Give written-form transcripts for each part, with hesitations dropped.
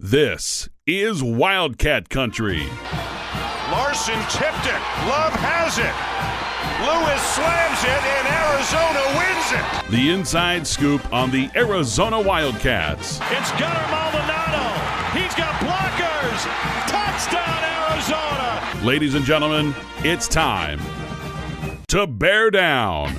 This is Wildcat Country. Larson tipped it. Love has it. Lewis slams it, and Arizona wins it. The inside scoop on the Arizona Wildcats. It's Gunnar Maldonado. He's got blockers. Touchdown, Arizona. Ladies and gentlemen, it's time to bear down.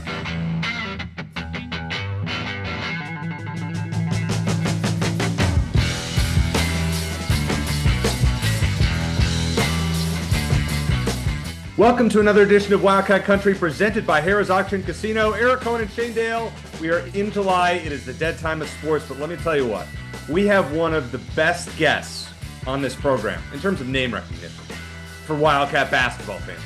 Welcome to another edition of Wildcat Country presented by Harrah's Auction Casino. Eric Cohen and Shane Dale. We are in July. It is the dead time of sports, but let me tell you what. We have one of the best guests on this program in terms of name recognition for Wildcat basketball fans,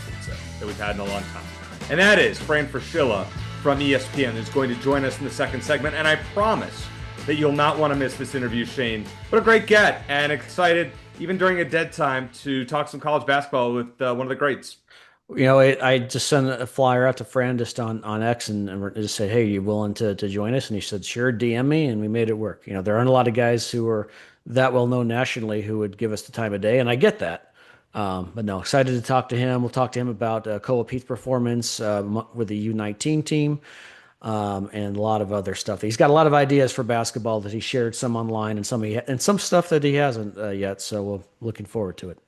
that we've had in a long time. And that is Fran Fraschilla from ESPN, who's going to join us in the second segment. And I promise that you'll not want to miss this interview, Shane. What a great get, and excited, even during a dead time, to talk some college basketball with one of the greats. You know, I just sent a flyer out to Fran just on X and just said, hey, you willing to join us? And he said, sure, DM me, and we made it work. You know, there aren't a lot of guys who are that well known nationally who would give us the time of day, and I get that. But no, excited to talk to him. We'll talk to him about Koa Peat's performance with the U19 team and a lot of other stuff. He's got a lot of ideas for basketball that he shared, some online and some stuff that he hasn't yet. So we're looking forward to it.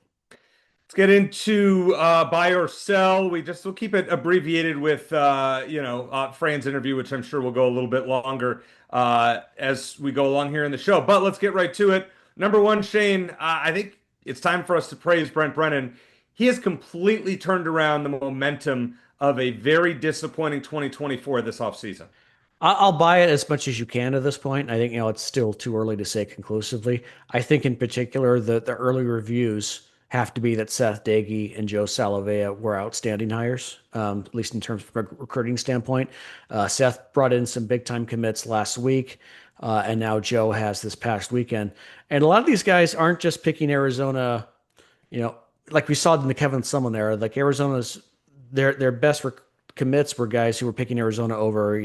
Let's get into buy or sell. We'll keep it abbreviated with Fran's interview, which I'm sure will go a little bit longer as we go along here in the show. But let's get right to it. Number one, Shane, I think it's time for us to praise Brent Brennan. He has completely turned around the momentum of a very disappointing 2024 this offseason. I'll buy it as much as you can at this point. I think it's still too early to say conclusively. I think in particular the early reviews have to be that Seth Doege and Joe Salavea were outstanding hires, at least in terms of a recruiting standpoint. Seth brought in some big-time commits last week, and now Joe has this past weekend. And a lot of these guys aren't just picking Arizona, like we saw in the Kevin Sumlin era. Like Arizona's, their best commits were guys who were picking Arizona over,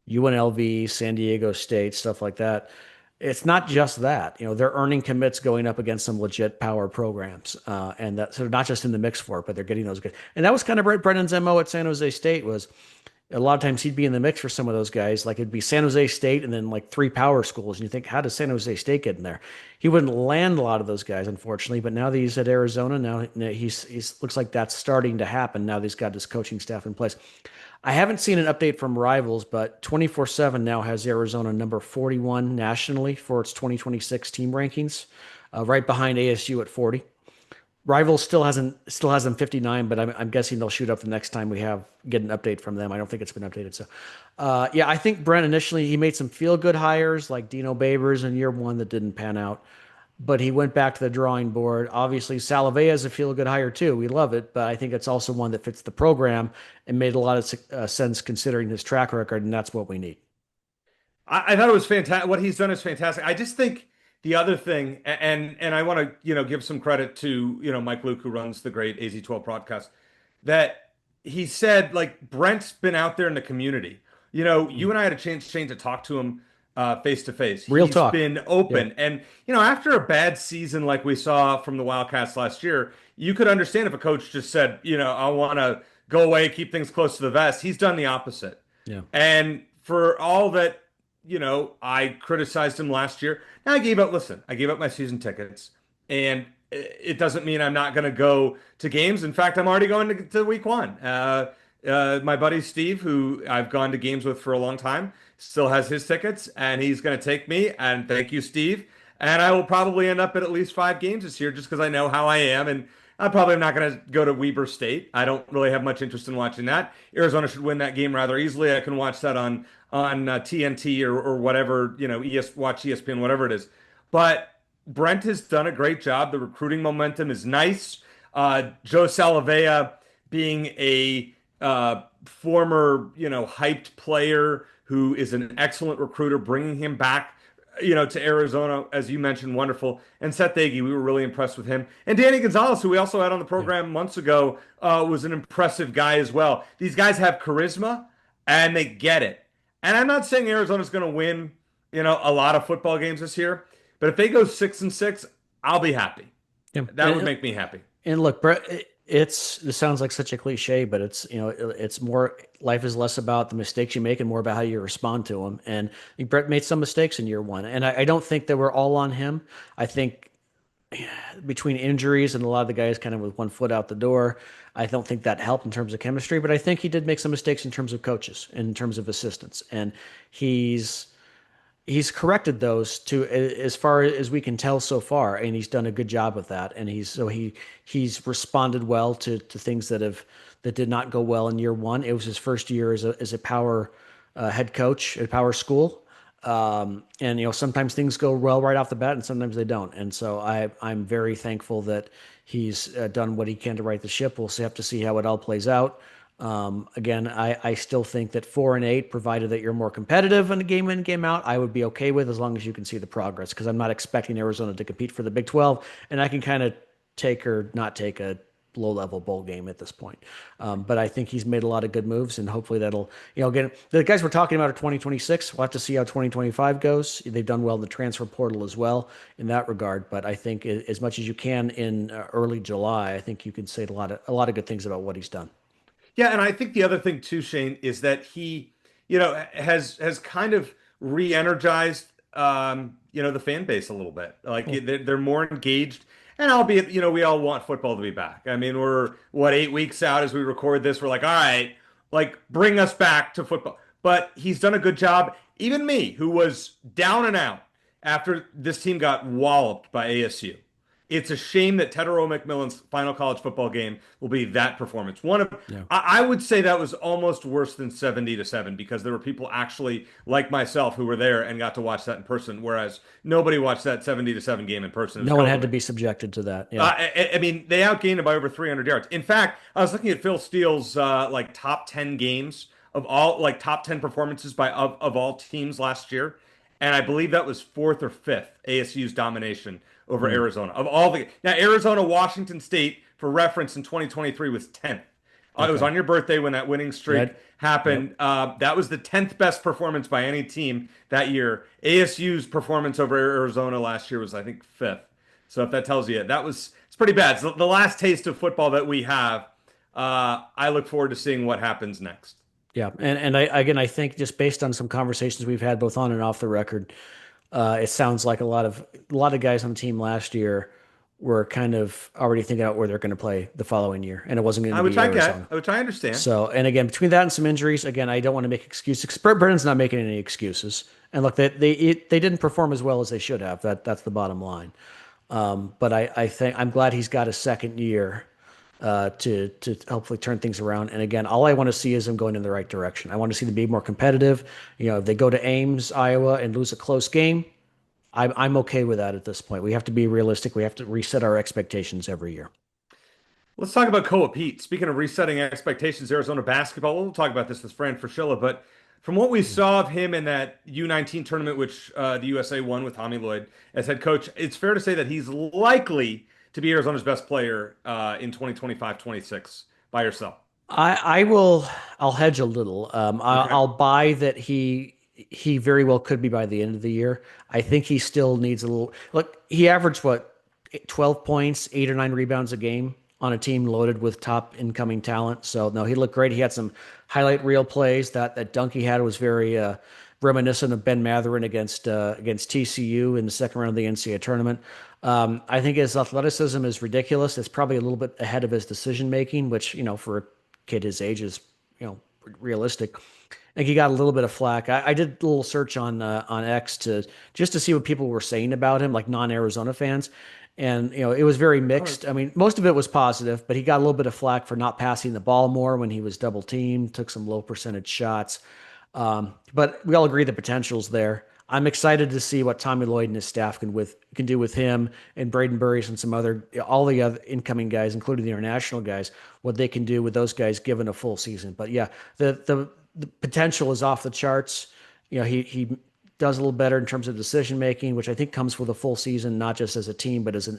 UNLV, San Diego State, stuff like that. It's not just that, they're earning commits going up against some legit power programs, and that so they're not just in the mix for it, but they're getting those guys. And that was kind of Brent Brennan's MO at San Jose State. Was a lot of times he'd be in the mix for some of those guys. Like it'd be San Jose State and then like three power schools, and you think, how does San Jose State get in there? He wouldn't land a lot of those guys, unfortunately. But now that he's at Arizona, now he's looks like that's starting to happen. Now that he's got his coaching staff in place. I haven't seen an update from Rivals, but 24/7 now has Arizona number 41 nationally for its 2026 team rankings, right behind ASU at 40. Rivals still has them 59, but I'm guessing they'll shoot up the next time we get an update from them. I don't think it's been updated. So, I think Brent initially he made some feel good hires like Dino Babers in year one that didn't pan out. But he went back to the drawing board. Obviously, Salavea is a feel-good hire too. We love it, but I think it's also one that fits the program and made a lot of sense considering his track record, and that's what we need. I thought it was fantastic. What he's done is fantastic. I just think the other thing, and I want to give some credit to Mike Luke, who runs the great AZ12 podcast, that he said like Brent's been out there in the community. You and I had a chance to talk to him face to face. Real talk. He's been open. Yeah. And, after a bad season like we saw from the Wildcats last year, you could understand if a coach just said, I want to go away, keep things close to the vest. He's done the opposite. Yeah. And for all that, I criticized him last year. Now I gave up my season tickets. And it doesn't mean I'm not going to go to games. In fact, I'm already going to week one. My buddy Steve, who I've gone to games with for a long time, still has his tickets, and he's going to take me. And thank you, Steve. And I will probably end up at least 5 games this year just because I know how I am. And I probably am not going to go to Weber State. I don't really have much interest in watching that. Arizona should win that game rather easily. I can watch that on TNT or whatever, watch ESPN, whatever it is. But Brent has done a great job. The recruiting momentum is nice. Joe Salavea being a former, hyped player who is an excellent recruiter, bringing him back, to Arizona, as you mentioned, wonderful. And Seth Doege, we were really impressed with him. And Danny Gonzalez, who we also had on the program months ago, was an impressive guy as well. These guys have charisma, and they get it. And I'm not saying Arizona's going to win, a lot of football games this year, But if they go 6-6, I'll be happy. Yeah. That would make me happy. And look, Brett, this sounds like such a cliche, but it's more, life is less about the mistakes you make and more about how you respond to them. And I think Brett made some mistakes in year one, and I don't think that we're all on him. I think between injuries and a lot of the guys kind of with one foot out the door, I don't think that helped in terms of chemistry. But I think he did make some mistakes in terms of coaches, in terms of assistants, and he's he's corrected those to as far as we can tell so far, and he's done a good job with that. And he's responded well to things that did not go well in year one. It was his first year as a power head coach at a power school. And sometimes things go well right off the bat and sometimes they don't. And so I'm very thankful that he's done what he can to right the ship. We'll have to see how it all plays out. Again, I still think that 4-8, provided that you're more competitive in a game in, game out, I would be okay with, as long as you can see the progress, because I'm not expecting Arizona to compete for the Big 12, and I can kind of take or not take a low-level bowl game at this point. But I think he's made a lot of good moves, and hopefully that'll, again, the guys we're talking about are 2026. We'll have to see how 2025 goes. They've done well in the transfer portal as well in that regard. But I think as much as you can in early July, I think you can say a lot of good things about what he's done. Yeah, and I think the other thing too, Shane, is that he, has kind of re-energized, the fan base a little bit. Like they're more engaged, and albeit, we all want football to be back. I mean, we're 8 weeks out as we record this. We're like, all right, like bring us back to football. But he's done a good job. Even me, who was down and out after this team got walloped by ASU. It's a shame that Tetero McMillan's final college football game will be that performance. I would say that was almost worse than 70-7, because there were people actually like myself who were there and got to watch that in person, whereas nobody watched that 70-7 game in person. No one had to be subjected to that. Yeah. I mean, they outgained it by over 300 yards. In fact, I was looking at Phil Steele's top 10 games of all, top 10 performances of all teams last year, and I believe that was fourth or fifth ASU's domination over Arizona. Now, Arizona, Washington State, for reference, in 2023 was 10th. It was on your birthday when that winning streak happened. Yep. That was the 10th best performance by any team that year. ASU's performance over Arizona last year was, I think, 5th. So if that tells you, it's pretty bad. So the last taste of football that we have. I look forward to seeing what happens next. Yeah, and I think just based on some conversations we've had both on and off the record, it sounds like a lot of guys on the team last year were kind of already thinking out where they're going to play the following year, and it wasn't going to be Arizona. Which I understand. So, and again, between that and some injuries, again, I don't want to make excuses. Brent Brennan's not making any excuses, and look, they didn't perform as well as they should have. That's the bottom line. But I think I'm glad he's got a second year to hopefully turn things around. And again, all I want to see is them going in the right direction. I want to see them be more competitive. If they go to Ames, Iowa, and lose a close game, I'm okay with that at this point. We have to be realistic. We have to reset our expectations every year. Let's talk about Koa Peat. Speaking of resetting expectations, Arizona basketball, we'll talk about this with Fran Fraschilla, but from what we saw of him in that U19 tournament, which the USA won with Tommy Lloyd as head coach, it's fair to say that he's likely to be Arizona's best player in 2025-26 by yourself. I'll hedge a little. I'll buy that he very well could be by the end of the year. I think he still needs a little. Look, he averaged 12 points, 8 or 9 rebounds a game on a team loaded with top incoming talent. So no, he looked great. He had some highlight reel plays. That dunk he had was very reminiscent of Ben Mathurin against TCU in the second round of the NCAA tournament. I think his athleticism is ridiculous. It's probably a little bit ahead of his decision making, which for a kid his age is realistic. I think he got a little bit of flack. I did a little search on X just to see what people were saying about him, like non-Arizona fans. And, it was very mixed. I mean, most of it was positive, but he got a little bit of flack for not passing the ball more when he was double teamed, took some low percentage shots. But we all agree the potential's there. I'm excited to see what Tommy Lloyd and his staff can do with him and Braden Burris and all the other incoming guys, including the international guys, what they can do with those guys given a full season. But yeah, the potential is off the charts. He does a little better in terms of decision making, which I think comes with a full season, not just as a team, but as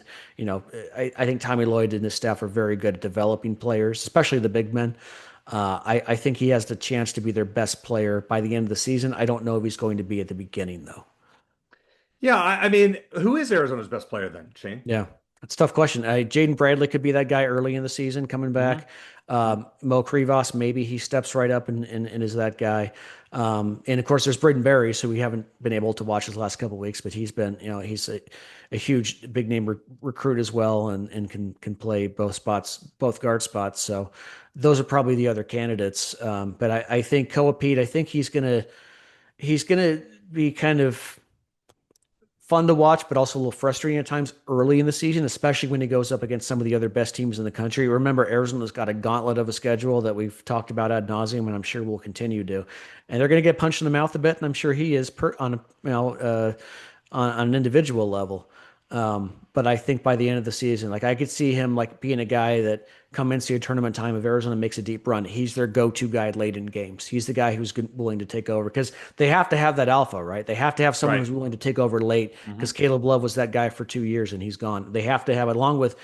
I think Tommy Lloyd and his staff are very good at developing players, especially the big men. I think he has the chance to be their best player by the end of the season. I don't know if he's going to be at the beginning, though. Yeah, I mean, who is Arizona's best player then, Shane? Yeah, that's a tough question. Jaden Bradley could be that guy early in the season coming Hmm. back. Mo Krivas, maybe he steps right up and is that guy. And of course, there's Braden Berry, so we haven't been able to watch his last couple of weeks, but he's been, he's a huge, big name recruit as well, and can play both spots, both guard spots. So those are probably the other candidates. But I think Koa Peat, I think he's gonna be kind of fun to watch, but also a little frustrating at times early in the season, especially when he goes up against some of the other best teams in the country. Remember, Arizona's got a gauntlet of a schedule that we've talked about ad nauseum, and I'm sure we'll continue to. And they're going to get punched in the mouth a bit, and I'm sure he is on a on an individual level. But I think by the end of the season, like I could see him like being a guy that come NCAA tournament time if Arizona makes a deep run, he's their go-to guy late in games. He's the guy who's willing to take over because they have to have that alpha, right? They have to have someone Right. who's willing to take over late Hmm. because Caleb Love was that guy for 2 years and he's gone. They have to have, along with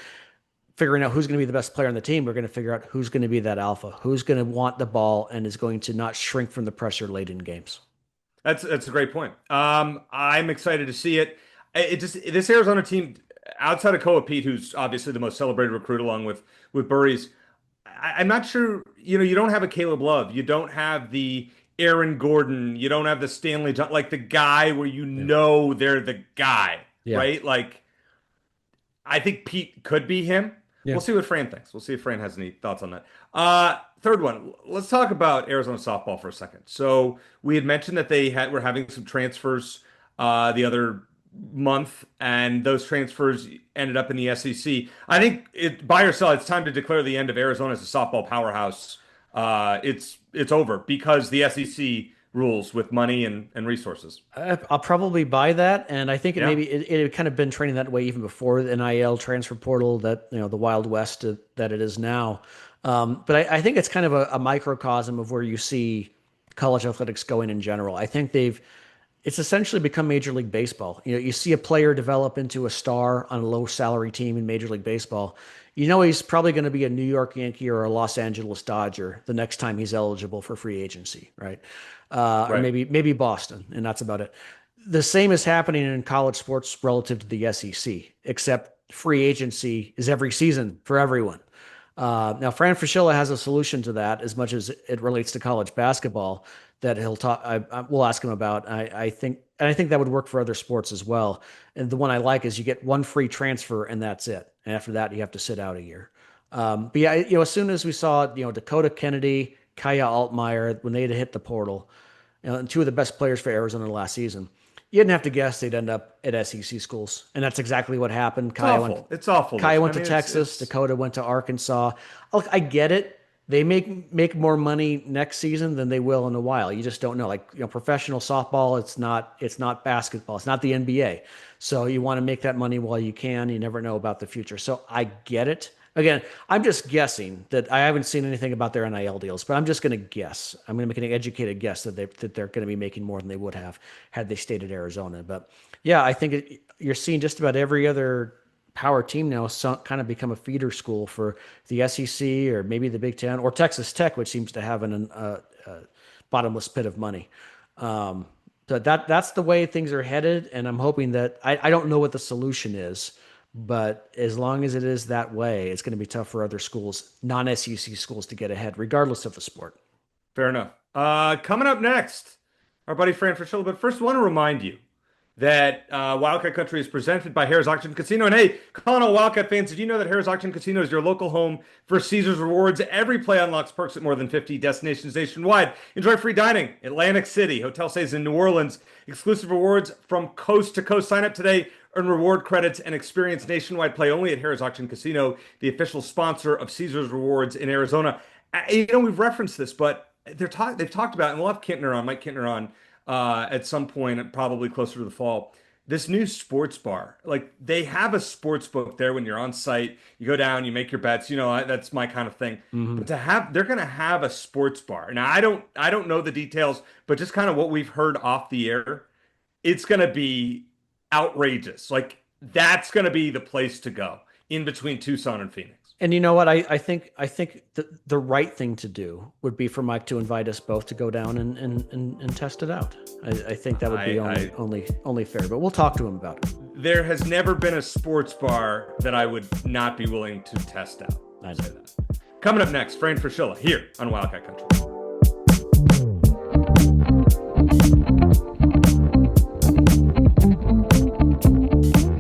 figuring out who's going to be the best player on the team, we're going to figure out who's going to be that alpha, who's going to want the ball and is going to not shrink from the pressure late in games. That's a great point. I'm excited to see it. It just this Arizona team, outside of Koa Pete, who's obviously the most celebrated recruit along with Burries, I'm not sure. You don't have a Caleb Love, you don't have the Aaron Gordon, you don't have the Stanley like the guy where Yeah. they're the guy, Yeah. right? Like I think Pete could be him. Yeah. We'll see what Fran thinks. We'll see if Fran has any thoughts on that. Third one. Let's talk about Arizona softball for a second. So we had mentioned that were having some transfers the other month, and those transfers ended up in the SEC. I think by or sell, it's time to declare the end of Arizona as a softball powerhouse. It's over because the SEC rules with money and resources. I'll probably buy that, and I think Yeah. it had kind of been trending that way even before the NIL transfer portal, that the Wild West that it is now. But I think it's kind of a microcosm of where you see college athletics going in general. I think it's essentially become Major League Baseball. You see a player develop into a star on a low salary team in Major League Baseball. He's probably going to be a New York Yankee or a Los Angeles Dodger the next time he's eligible for free agency, right? Or Right. maybe Boston, and that's about it. The same is happening in college sports relative to the SEC, except free agency is every season for everyone. Now, Fran Fraschilla has a solution to that as much as it relates to college basketball that he'll talk. We'll ask him about. I think that would work for other sports as well. And the one I like is you get one free transfer and that's it. And after that, you have to sit out a year. But yeah, as soon as we saw, Dakota Kennedy, Kaya Altmaier, when they had hit the portal, and two of the best players for Arizona last season, you didn't have to guess they'd end up at SEC schools, and that's exactly what happened. It's awful. It's awful. Kaya I went to mean, Texas. Dakota went to Arkansas. Look, I get it. They make more money next season than they will in a while. You just don't know. Like professional softball, it's not basketball. It's not the NBA. So you want to make that money while you can. You never know about the future. So I get it. Again, I'm just guessing that I haven't seen anything about their NIL deals, but I'm just going to guess. I'm going to make an educated guess that they're going to be making more than they would have had they stayed at Arizona. But yeah, I think you're seeing just about every other power team now kind of become a feeder school for the SEC or maybe the Big Ten or Texas Tech, which seems to have a bottomless pit of money. So that's the way things are headed, and I'm hoping that I don't know what the solution is, but as long as it is that way, it's going to be tough for other schools, non-SEC schools, to get ahead, regardless of the sport. fair enough. Coming up next, our buddy Fran Fraschilla. But first, I want to remind you that Wildcat Country is presented by Harrah's Auction Casino. And hey, calling all Wildcat fans, did you know that Harrah's Auction Casino is your local home for Caesars Rewards? Every play unlocks perks at more than 50 destinations nationwide. Enjoy free dining, Atlantic City, hotel stays in New Orleans, exclusive rewards from coast to coast. Sign up today, earn reward credits, and experience nationwide play only at Harrah's Auction Casino, the official sponsor of Caesars Rewards in Arizona. We've referenced this, but they've talked about, and we'll have Mike Kintner on at some point, probably closer to the fall. This new sports bar, like they have a sports book there when you're on site. You go down, you make your bets. That's my kind of thing. Mm-hmm. But they're going to have a sports bar. Now, I don't know the details, but just kind of what we've heard off the air, it's going to be outrageous. Like that's going to be the place to go. in between Tucson and Phoenix. And you know what? I think the right thing to do would be for Mike to invite us both to go down and test it out. I think that would be only fair. But we'll talk to him about it. There has never been a sports bar that I would not be willing to test out. I say that. Coming up next, Fran Fraschilla here on Wildcat Country.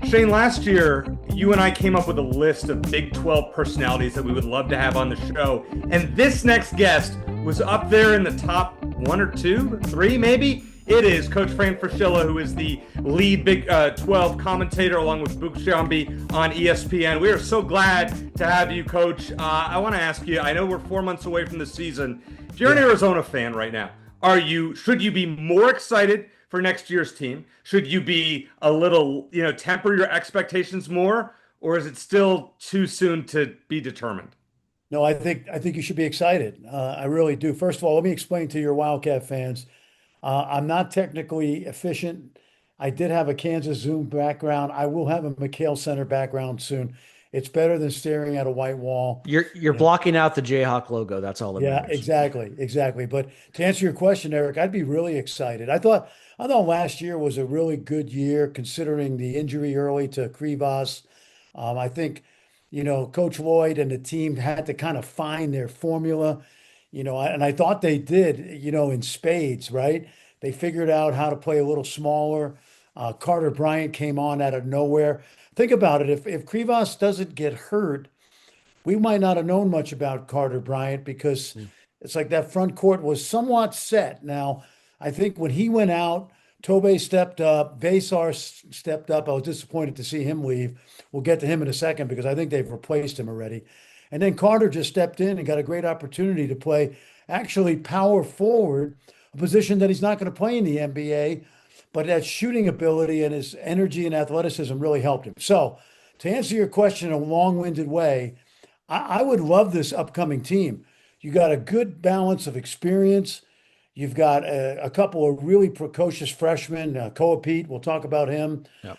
Shane, last year, you and I came up with a list of Big 12 personalities that we would love to have on the show. And this next guest was up there in the top 1 or 2, 3 maybe. It is Coach Fran Fraschilla, who is the lead Big 12 commentator along with Book Shambi on ESPN. We are so glad to have you, Coach. I want to ask you, I know we're 4 months away from the season. If you're an Arizona fan right now, should you be more excited for next year's team? Should you be a little, temper your expectations more, or is it still too soon to be determined? No, I think you should be excited. I really do. First of all, let me explain to your Wildcat fans. I'm not technically efficient. I did have a Kansas Zoom background. I will have a McHale Center background soon. It's better than staring at a white wall. You're blocking out the Jayhawk logo. That's all that matters. Exactly. But to answer your question, Eric, I'd be really excited. I thought last year was a really good year considering the injury early to Krivas. I think, Coach Lloyd and the team had to kind of find their formula, and I thought they did, in spades, right? They figured out how to play a little smaller. Carter Bryant came on out of nowhere. Think about it. If Krivas doesn't get hurt, we might not have known much about Carter Bryant because it's like that front court was somewhat set. Now, I think when he went out, Tobe stepped up, Vasar stepped up. I was disappointed to see him leave. We'll get to him in a second because I think they've replaced him already. And then Carter just stepped in and got a great opportunity to play actually power forward, a position that he's not going to play in the NBA, but that shooting ability and his energy and athleticism really helped him. So to answer your question in a long-winded way, I would love this upcoming team. You got a good balance of experience. You've got a couple of really precocious freshmen, Koa Peat, we'll talk about him. Yep.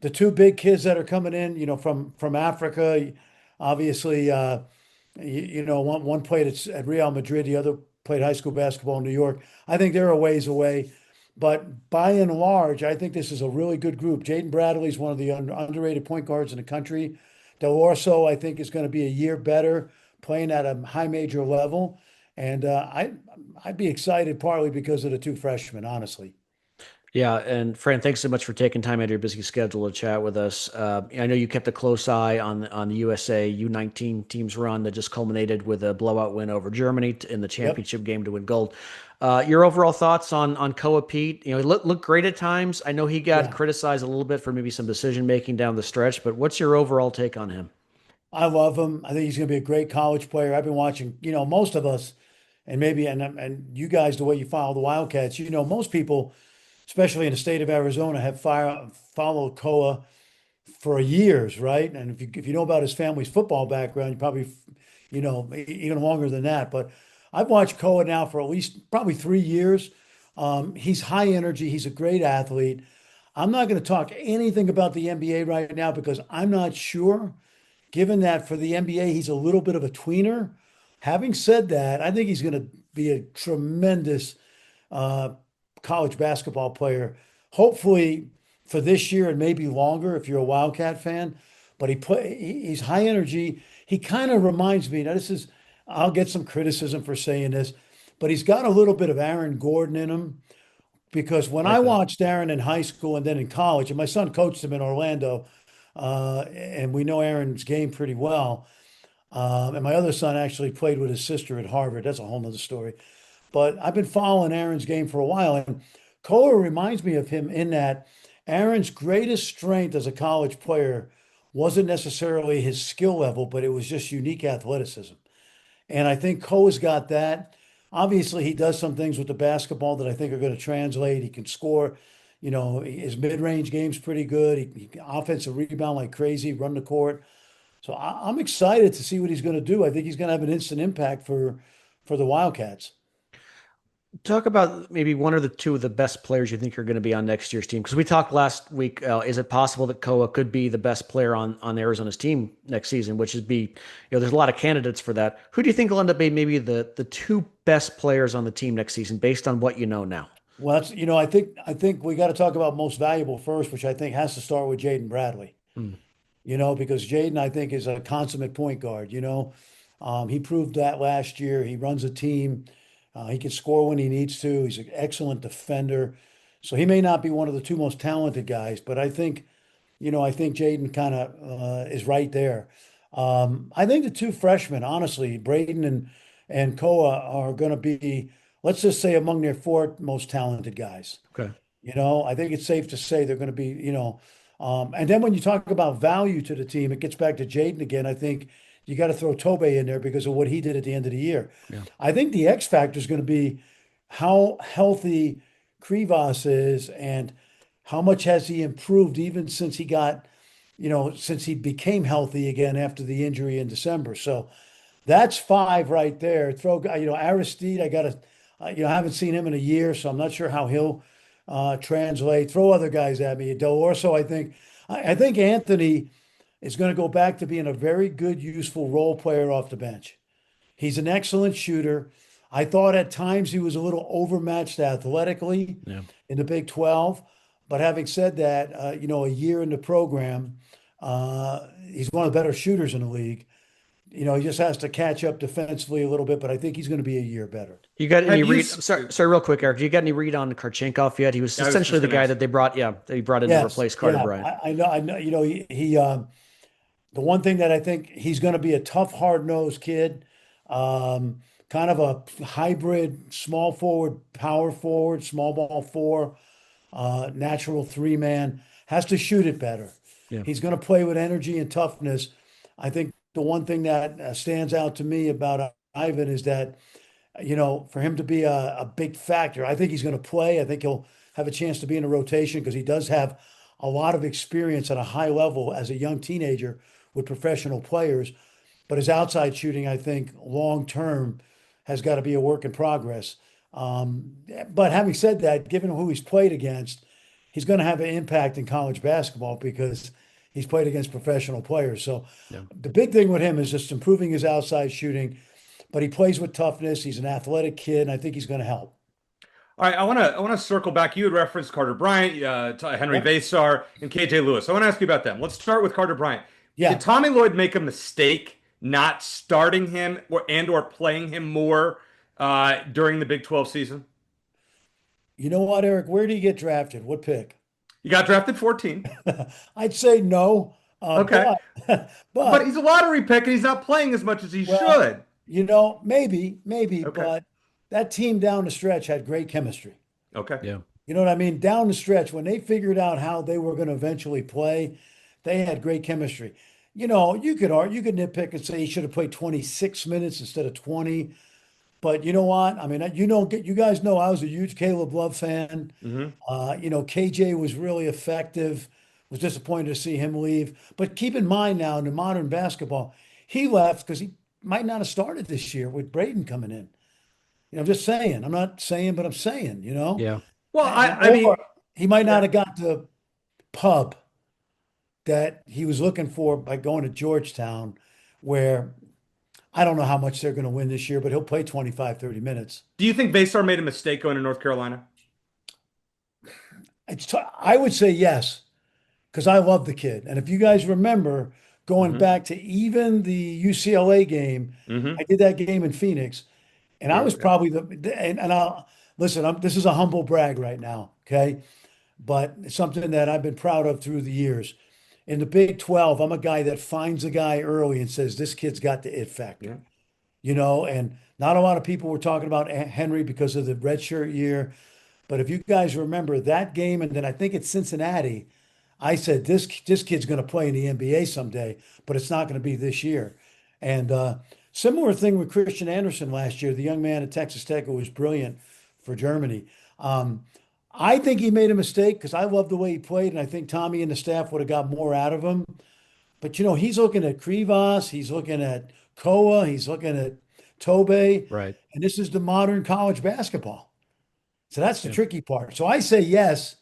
The 2 big kids that are coming in, from Africa, obviously, one played at Real Madrid, the other played high school basketball in New York. I think they're a ways away. But by and large, I think this is a really good group. Jaden Bradley is one of the underrated point guards in the country. Del Orso, I think, is going to be a year better, playing at a high major level. And I'd be excited partly because of the 2 freshmen, honestly. Yeah, and Fran, thanks so much for taking time out of your busy schedule to chat with us. I know you kept a close eye on the USA U19 team's run that just culminated with a blowout win over Germany in the championship game to win gold. Your overall thoughts on Koa Peat? He looked great at times. I know he got criticized a little bit for maybe some decision making down the stretch, but what's your overall take on him? I love him. I think he's going to be a great college player. I've been watching, most of us, and maybe and you guys, the way you follow the Wildcats, most people, especially in the state of Arizona, have followed Koa for years, right? And if you know about his family's football background, you probably, even longer than that. But I've watched Koa now for at least probably 3 years. He's high energy. He's a great athlete. I'm not going to talk anything about the NBA right now because I'm not sure, given that for the NBA, he's a little bit of a tweener. Having said that, I think he's going to be a tremendous college basketball player, hopefully for this year and maybe longer if you're a Wildcat fan. But he's high energy. He kind of reminds me, now I'll get some criticism for saying this, but he's got a little bit of Aaron Gordon in him, because when I watched Aaron in high school and then in college, and my son coached him in Orlando, and we know Aaron's game pretty well. And my other son actually played with his sister at Harvard. That's a whole nother story. But I've been following Aaron's game for a while, and Koa reminds me of him in that Aaron's greatest strength as a college player wasn't necessarily his skill level, but it was just unique athleticism. And I think Koa's got that. Obviously, he does some things with the basketball that I think are going to translate. He can score. His mid-range game's pretty good. He can offensive rebound like crazy, run the court. So I'm excited to see what he's going to do. I think he's going to have an instant impact for the Wildcats. Talk about maybe one or the two of the best players you think are going to be on next year's team. Because we talked last week, is it possible that Koa could be the best player on Arizona's team next season? Which is there's a lot of candidates for that. Who do you think will end up being maybe the two best players on the team next season, based on what you know now? Well, I think we got to talk about most valuable first, which I think has to start with Jaden Bradley. Hmm. Because Jaden, I think, is a consummate point guard. He proved that last year. He runs a team. He can score when he needs to. He's an excellent defender. So he may not be one of the two most talented guys, but I think Jaden kind of is right there. I think the two freshmen, honestly, Braden and Koa, are going to be, let's just say, among their four most talented guys. Okay. I think it's safe to say they're going to be, and then when you talk about value to the team, it gets back to Jaden again. I think you got to throw Tobe in there because of what he did at the end of the year. Yeah. I think the X factor is going to be how healthy Krivas is and how much has he improved even since since he became healthy again after the injury in December. So that's five right there. Aristide, I haven't seen him in a year, so I'm not sure how he'll translate. Throw other guys at me. Del Orso, I think Anthony is going to go back to being a very good, useful role player off the bench. He's an excellent shooter. I thought at times he was a little overmatched athletically Yeah. in the Big 12. But having said that, a year in the program, he's one of the better shooters in the league. He just has to catch up defensively a little bit, but I think he's going to be a year better. You got any Have you read? s- Sorry, real quick, Eric. You got any read on Karchenkov yet? He was I was essentially just the going to guy ask. that they brought, that he brought in to Yes, replace Carter yeah, Bryant. I know. I know. The one thing that I think he's going to be a tough, hard-nosed kid, kind of a hybrid, small forward, power forward, small ball four, natural three-man, has to shoot it better. Yeah. He's going to play with energy and toughness. I think the one thing that stands out to me about Ivan is that, for him to be a big factor, I think he's going to play. I think he'll have a chance to be in a rotation because he does have a lot of experience at a high level as a young teenager with professional players. But his outside shooting, I think, long term has got to be a work in progress. But having said that, given who he's played against, he's going to have an impact in college basketball because he's played against professional players. So Yeah. the big thing with him is just improving his outside shooting. But he plays with toughness. He's an athletic kid, and I think he's going to help. All right, I want to circle back. You had referenced Carter Bryant, Henry Yeah. Vasar, and KJ Lewis. I want to ask you about them. Let's start with Carter Bryant. Did Yeah. Tommy Lloyd make a mistake not starting him or playing him more during the Big 12 season? You know what, Eric? Where did he get drafted? What pick? You got drafted 14. I'd say no. Okay. But, But but he's a lottery pick and he's not playing as much as he well, should. maybe, Okay. but that team down the stretch had great chemistry. Okay. Yeah. You know what I mean? Down the stretch, when they figured out how they were going to eventually play, they had great chemistry. You could nitpick and say he should have played 26 minutes instead of 20. But you know what? I mean, you guys know I was a huge Caleb Love fan. Hmm. KJ was really effective. Was disappointed to see him leave. But keep in mind now, in the modern basketball, he left because he might not have started this year with Braden coming in. I'm just saying. I'm not saying, but I'm saying. Yeah. Well, I mean, Or he might yeah. not have got the pub that he was looking for by going to Georgetown, where I don't know how much they're going to win this year, but he'll play 25, 30 minutes. Do you think Vasar made a mistake going to North Carolina? I would say yes, because I love the kid. And if you guys remember going Hmm. back to even the UCLA game, Hmm. I did that game in Phoenix, and I Yeah, was yeah. probably and I'll listen, this is a humble brag right now, okay? But it's something that I've been proud of through the years. In the Big 12, I'm a guy that finds a guy early and says, this kid's got the it Yeah. factor, and not a lot of people were talking about Henry because of the redshirt year. But if you guys remember that game, and then I think it's Cincinnati, I said this kid's going to play in the NBA someday, but it's not going to be this year. And similar thing with Christian Anderson last year, the young man at Texas Tech who was brilliant for Germany. I think he made a mistake because I love the way he played, and I think Tommy and the staff would have got more out of him. But he's looking at Krivas, he's looking at Koa, he's looking at Tobe, Right. and this is the modern college basketball. So that's the Yeah. tricky part. So I say yes,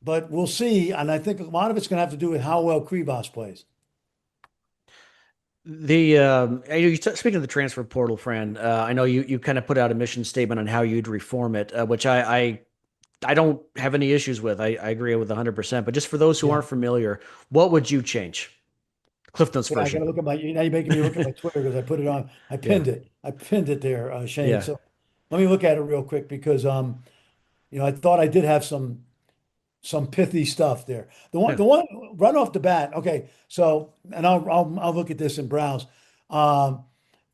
but we'll see. And I think a lot of it's going to have to do with how well Kribas plays. Speaking of the transfer portal, Fran, I know you kind of put out a mission statement on how you'd reform it, which I don't have any issues with. I agree with 100%. But just for those who Yeah. aren't familiar, what would you change? Cliff Notes Yeah, I got version. to look at my, now you're making me look at my Twitter because I put it on, Yeah. I pinned it there, Shane. Yeah. So let me look at it real quick because, I thought I did have some pithy stuff there. Yeah. The one right off the bat. Okay, so and I'll look at this and browse. Um,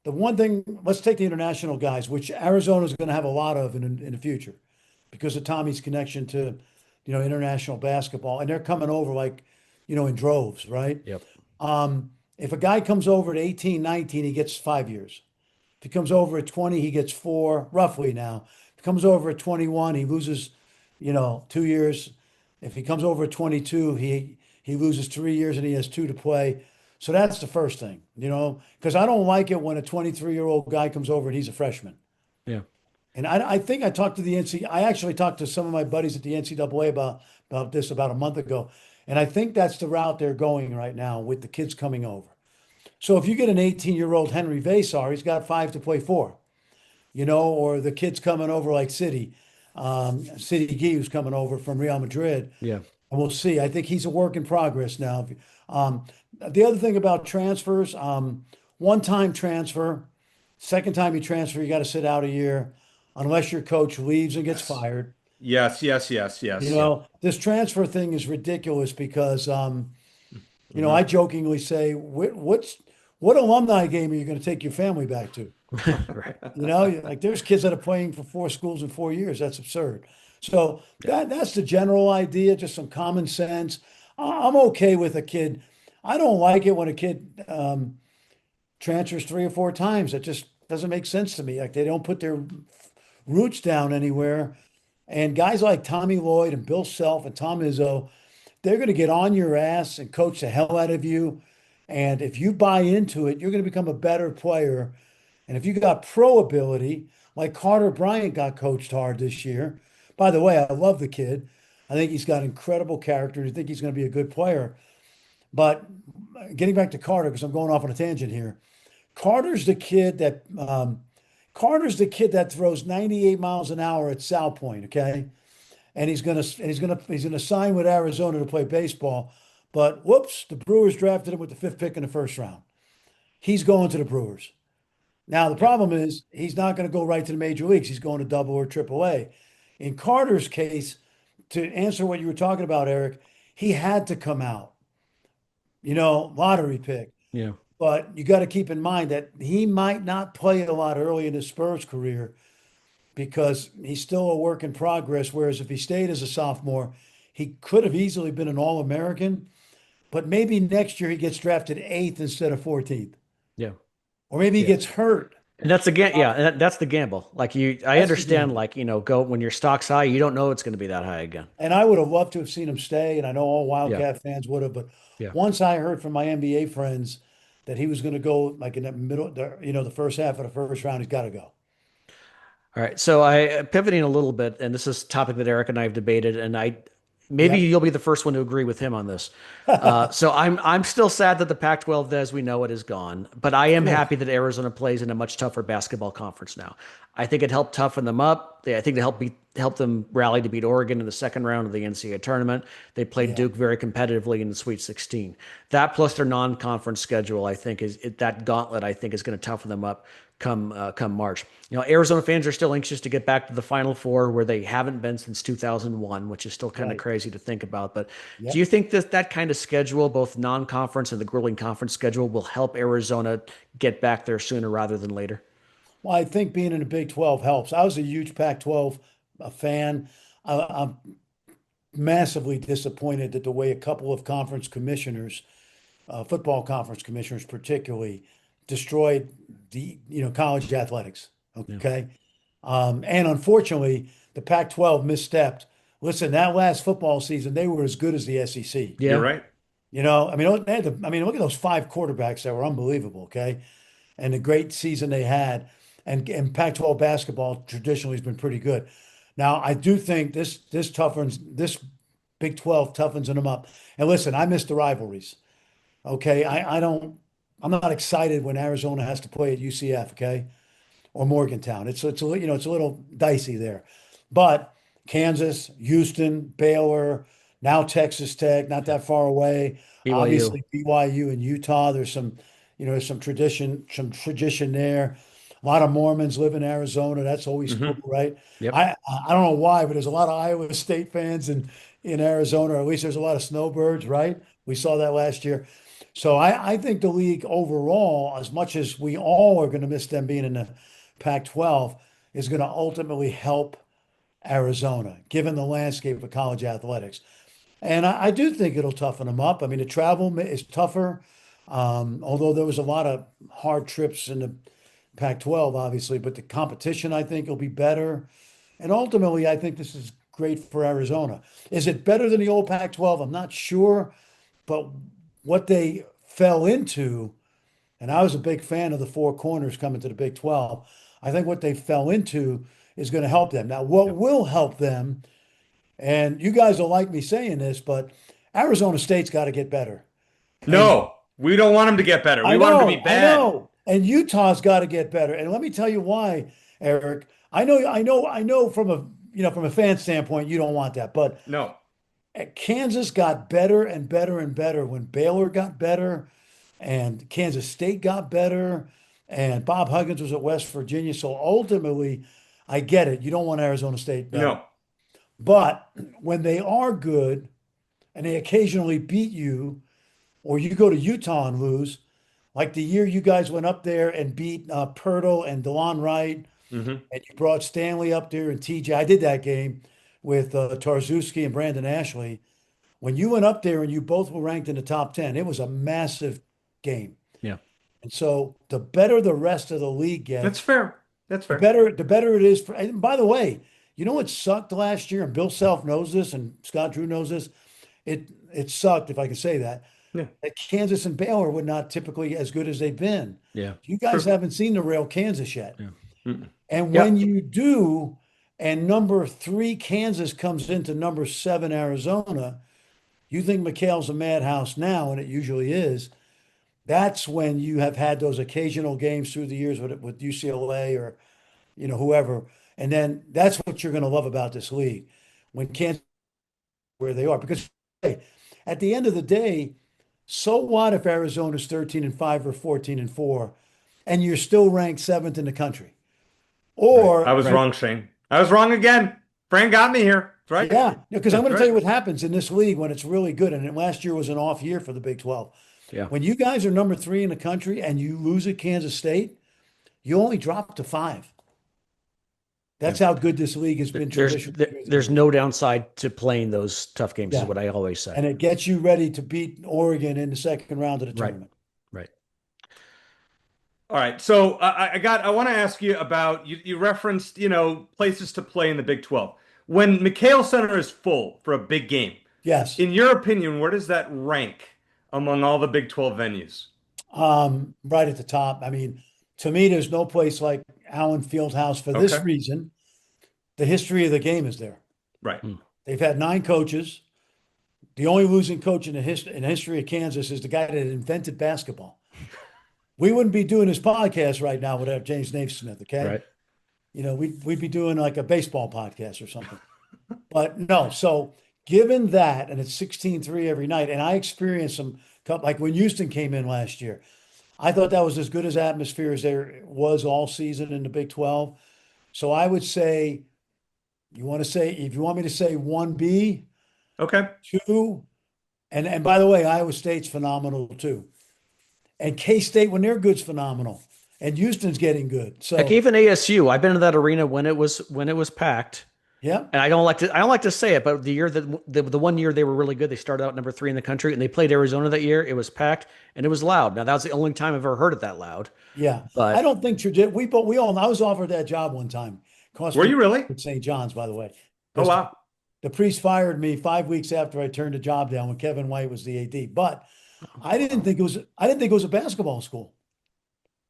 the one thing, let's take the international guys, which Arizona is going to have a lot of in the future, because of Tommy's connection to, international basketball, and they're coming over like, in droves, right? Yep. If a guy comes over at 18, 19, he gets 5 years. If he comes over at 20, he gets four, roughly now. If he comes over at 21, he loses, 2 years. If he comes over at 22, he loses 3 years and he has two to play. So that's the first thing, because I don't like it when a 23-year-old guy comes over and he's a freshman. Yeah. And I think I talked to the NCAA. I actually talked to some of my buddies at the NCAA about this about a month ago. And I think that's the route they're going right now with the kids coming over. So if you get an 18-year-old Henry Vasar, he's got five to play four, or the kids coming over like City Gee, who's coming over from Real Madrid. Yeah. And we'll see. I think he's a work in progress now. The other thing about transfers, one-time transfer, second time you transfer, you got to sit out a year unless your coach leaves and gets fired. Yes. This transfer thing is ridiculous because, I jokingly say, what alumni game are you going to take your family back to? Right. Like there's kids that are playing for four schools in 4 years. That's absurd. So that's the general idea, just some common sense. I'm okay with a kid. I don't like it when a kid transfers 3 or 4 times. That just doesn't make sense to me. Like they don't put their roots down anywhere. And guys like Tommy Lloyd and Bill Self and Tom Izzo, they're going to get on your ass and coach the hell out of you. And if you buy into it, you're going to become a better player. And if you got pro ability, like Carter Bryant got coached hard this year. By the way, I love the kid. I think he's got incredible character. I think he's going to be a good player. But getting back to Carter, because I'm going off on a tangent here. Carter's the kid that throws 98 miles an hour at South Point, okay? And he's gonna sign with Arizona to play baseball. But whoops, the Brewers drafted him with the 5th pick in the first round. He's going to the Brewers. Now the problem is he's not going to go right to the major leagues. He's going to double or triple A. In Carter's case, to answer what you were talking about, Eric, he had to come out. Lottery pick. Yeah. But you got to keep in mind that he might not play a lot early in his Spurs career because he's still a work in progress. Whereas if he stayed as a sophomore, he could have easily been an All-American. But maybe next year he gets drafted 8th instead of 14th. Yeah. Or maybe he gets hurt. And that's that's the gamble. Like I understand, go when your stock's high, you don't know it's going to be that high again. And I would have loved to have seen him stay, and I know all Wildcat Yeah. fans would have. But Yeah. once I heard from my NBA friends that he was going to go like in the middle, the first half of the first round, he's got to go. All right. So I pivoting a little bit, and this is a topic that Eric and I have debated, and maybe Yep. you'll be the first one to agree with him on this. So I'm still sad that the Pac-12 as we know it is gone, but I am happy that Arizona plays in a much tougher basketball conference now. I think it helped toughen them up. I think it helped them rally to beat Oregon in the second round of the NCAA tournament. They played Duke very competitively in the Sweet 16. That plus their non-conference schedule, I think that gauntlet. I think is going to toughen them up come March. Arizona fans are still anxious to get back to the Final Four, where they haven't been since 2001, which is still kind of crazy to think about. But do you think that kind of schedule, both non-conference and the grueling conference schedule, will help Arizona get back there sooner rather than later? Well, I think being in the Big 12 helps. I was a huge Pac-12 fan. I'm massively disappointed that the way a couple of conference commissioners, football conference commissioners particularly, destroyed the college athletics. Okay, and unfortunately, the Pac-12 misstepped. Listen, that last football season, they were as good as the SEC. Yeah. You're right. Look at those 5 quarterbacks that were unbelievable. Okay, and the great season they had, and Pac-12 basketball traditionally has been pretty good. Now, I do think this toughens this Big 12 toughens them up. And listen, I miss the rivalries. Okay, I'm not excited when Arizona has to play at UCF. Okay, or Morgantown. It's a it's a little dicey there, but Kansas, Houston, Baylor, now Texas Tech, not that far away. BYU. Obviously BYU and Utah. There's some there's some tradition there. A lot of Mormons live in Arizona. That's always cool, right? Yep. I don't know why, but there's a lot of Iowa State fans in Arizona, or at least there's a lot of snowbirds, right? We saw that last year. So I think the league overall, as much as we all are going to miss them being in the Pac-12, is going to ultimately help Arizona, given the landscape of college athletics. And I do think it'll toughen them up. I mean, the travel is tougher, although there was a lot of hard trips in the Pac-12, obviously, but the competition, I think, will be better. And ultimately, I think this is great for Arizona. Is it better than the old Pac-12? I'm not sure, but what they fell into, and I was a big fan of the four corners coming to the Big 12. I think what they fell into is going to help them. Now, what will help them, and you guys don't like me saying this, but Arizona State's got to get better. And No, we don't want them to get better. We I want them to know, be I bad. know. And Utah's got to get better. And let me tell you why, Eric. I know from a fan standpoint, you don't want that. But No. Kansas got better and better and better when Baylor got better and Kansas State got better and Bob Huggins was at West Virginia. So ultimately, I get it. You don't want Arizona State better. No. But when they are good and they occasionally beat you, or you go to Utah and lose, like the year you guys went up there and beat Pirtle and DeLon Wright, Hmm. and you brought Stanley up there and TJ. I did that game with Tarzewski and Brandon Ashley. When you went up there and you both were ranked in the top 10, it was a massive game. Yeah. And so the better the rest of the league That's gets, fair. That's fair. the better it is for. And by the way, you know what sucked last year, and Bill Self knows this, and Scott Drew knows this. It sucked, if I can say that. Yeah. That Kansas and Baylor were not typically as good as they've been. Yeah. You guys True. haven't seen the real Kansas yet. Yeah. Mm-mm. And Yep. when you do, and number 3 Kansas comes into number 7 Arizona, you think McHale's a madhouse now, and it usually is. That's when you have had those occasional games through the years with UCLA or whoever, and then that's what you're going to love about this league when Kansas where they are, because hey, at the end of the day, so what if Arizona's 13-5 or 14-4, and you're still ranked 7th in the country? I Or was wrong, Shane. I was wrong again. Fran got me here. That's right. yeah, because I'm going to That's tell you right. what happens in this league when it's really good. And last year was an off year for the Big 12. Yeah. When you guys are number 3 in the country and you lose at Kansas State, you only drop to 5. That's how good this league has been traditionally. There's no downside to playing those tough games, is Yeah. what I always say. And it gets you ready to beat Oregon in the second round of the Right. tournament. Right. All right. So I want to ask you about you referenced, places to play in the Big 12. When McHale Center is full for a big game, Yes. in your opinion, where does that rank among all the Big 12 venues? Right at the top. I mean, to me, there's no place like Allen Fieldhouse for this Okay. reason. The history of the game is there. Right. They've had 9 coaches. The only losing coach in the history of Kansas is the guy that invented basketball. We wouldn't be doing this podcast right now without James Naismith, okay? Right. We'd be doing like a baseball podcast or something. But no, so given that, and it's 16-3 every night, and I experienced some, like when Houston came in last year, I thought that was as good as atmosphere as there was all season in the Big 12. So I would say, if you want me to say 1B, Okay. 2, and by the way, Iowa State's phenomenal too. And K-State, when they're good, is phenomenal. And Houston's getting good. So Like even ASU, I've been to that arena when it was packed. yeah, And I don't like to say it, but the year that the 1 year they were really good, they started out number 3 in the country, and they played Arizona that year. It was packed and it was loud. Now that was the only time I've ever heard it that loud. yeah. But I don't think we all. I was offered that job one time. Cost Were me you really? at St. John's, by the way. Oh, wow. The priest fired me 5 weeks after I turned the job down when Kevin White was the AD. But I didn't think it was a basketball school.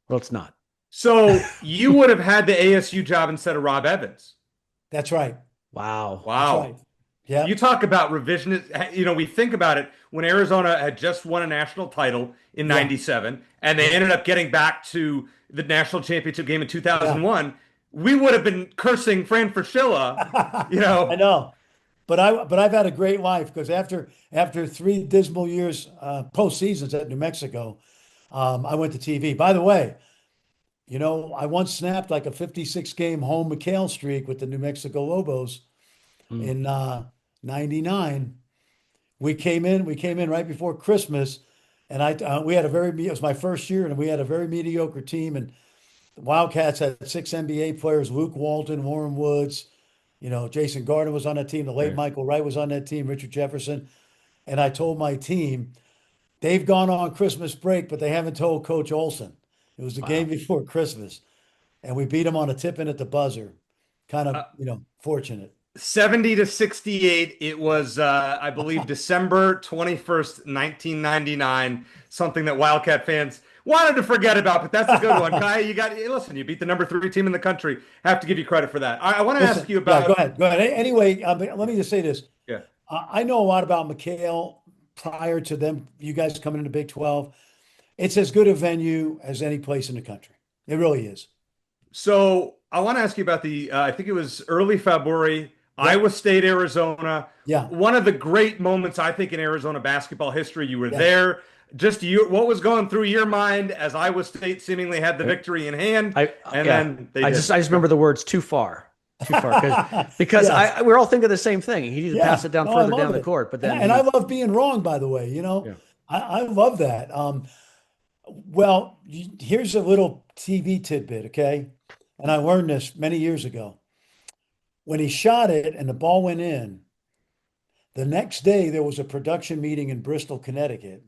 well, it's not. So you would have had the ASU job instead of Rob Evans. That's right. Wow. That's Wow. right. Yeah. You talk about revisionist. We think about it when Arizona had just won a national title in Yeah. '97, and they ended up getting back to the national championship game in Yeah. 2001. We would have been cursing Fran Fraschilla, you I know. know. But I've had a great life because after 3 dismal years, postseasons at New Mexico, I went to TV. By the way, I once snapped like a 56 game home McHale streak with the New Mexico Lobos Mm. in '99. We came in right before Christmas, and we had it was my first year, and we had a very mediocre team. And the Wildcats had 6 NBA players: Luke Walton, Warren Woods. Jason Gardner was on that team. The late Right. Michael Wright was on that team. Richard Jefferson. And I told my team, they've gone on Christmas break, but they haven't told Coach Olson. It was the game Wow. before Christmas, and we beat him on a tip in at the buzzer. Kind of, fortunate. 70-68. It was, I believe, December 21st, 1999. Something that Wildcat fans wanted to forget about, but that's a good one. Kai, listen, you beat the number 3 team in the country. Have to give you credit for that. I want to ask you Yeah, about. go ahead. Go ahead. Anyway, let me just say this. Yeah. I know a lot about McHale prior to them, you guys coming into Big 12. It's as good a venue as any place in the country. It really is. So I want to ask you about I think it was early February, Iowa State, Arizona. Yeah. One of the great moments, I think, in Arizona basketball history. You were Yes. there. What was going through your mind as Iowa State seemingly had the victory in hand? Then they I did. just remember the words too far. Because Yes. we're all thinking the same thing. He needed to pass it down No, I further down love the it. court, but then And I love being wrong, by the way. Yeah. I love that. Well, here's a little TV tidbit, okay? And I learned this many years ago. When he shot it and the ball went in, the next day there was a production meeting in Bristol, Connecticut.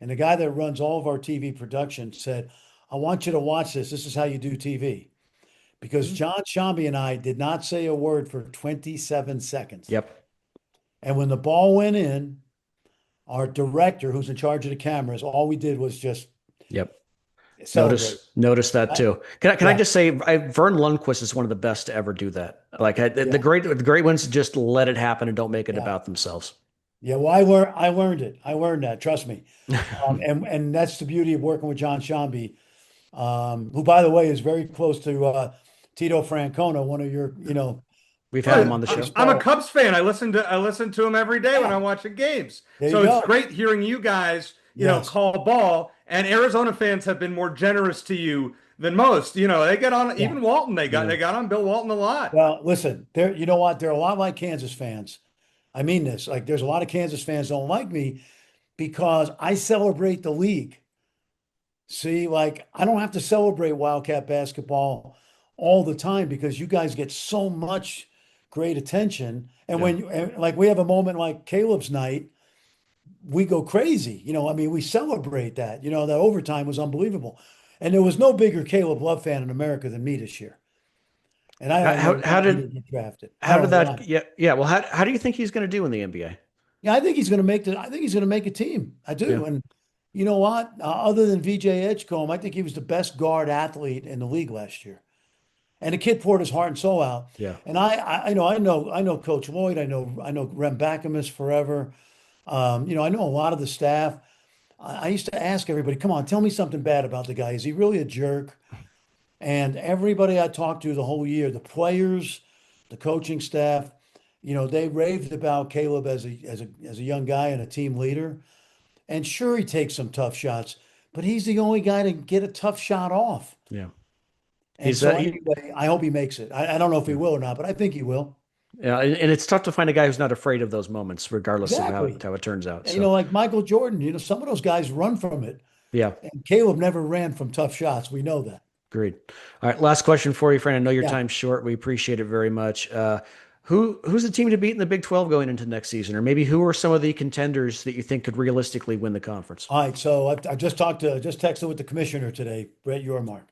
And the guy that runs all of our TV production said, I want you to watch this. This is how you do TV. Because John Shambi and I did not say a word for 27 seconds. Yep. And when the ball went in, our director, who's in charge of the cameras, all we did was just Yep. celebrate. Notice that too. Can I Yeah. just say, Vern Lundquist is one of the best to ever do that. Like the great ones just let it happen and don't make it about themselves. Yeah, well, I learned it. I learned that. Trust me. And that's the beauty of working with John Shambi, who, by the way, is very close to Tito Francona, one of your, We've had him on the show. I'm a Cubs fan. I listen to him every day when I'm watching games. There So you it's go. great hearing you guys, Yes. call ball. And Arizona fans have been more generous to you than most. They get on even Walton. They got on Bill Walton a lot. Well, listen, you know what? They're a lot like Kansas fans. I mean this. Like, there's a lot of Kansas fans don't like me because I celebrate the league. See, like, I don't have to celebrate Wildcat basketball all the time because you guys get so much great attention. And like we have a moment like Caleb's night, we go crazy. We celebrate that. The overtime was unbelievable. And there was no bigger Caleb Love fan in America than me this year. And How did get drafted? How did that? Yeah. Well, how do you think he's going to do in the NBA? Yeah, I think he's going to make a team. I do. Yeah. And you know what? Other than VJ Edgecombe, I think he was the best guard athlete in the league last year. And the kid poured his heart and soul out. Yeah. And I know Coach Lloyd. I know Rem Backamus forever. I know a lot of the staff. I used to ask everybody, come on, tell me something bad about the guy. Is he really a jerk? And everybody I talked to the whole year, the players, the coaching staff, they raved about Caleb as a young guy and a team leader. And sure, he takes some tough shots, but he's the only guy to get a tough shot off. Yeah. And anyway, I hope he makes it. I don't know if he will or not, but I think he will. Yeah, and it's tough to find a guy who's not afraid of those moments, regardless Exactly. of how it turns out. And, So, like Michael Jordan, some of those guys run from it. yeah, And Caleb never ran from tough shots. We know that. agreed. All right, last question for you, Fran. I know your Yeah. time's short. We appreciate it very much. Who's the team to beat in the Big 12 going into next season, or maybe who are some of the contenders that you think could realistically win the conference? All right. So I just texted with the commissioner today, Brett Yormark.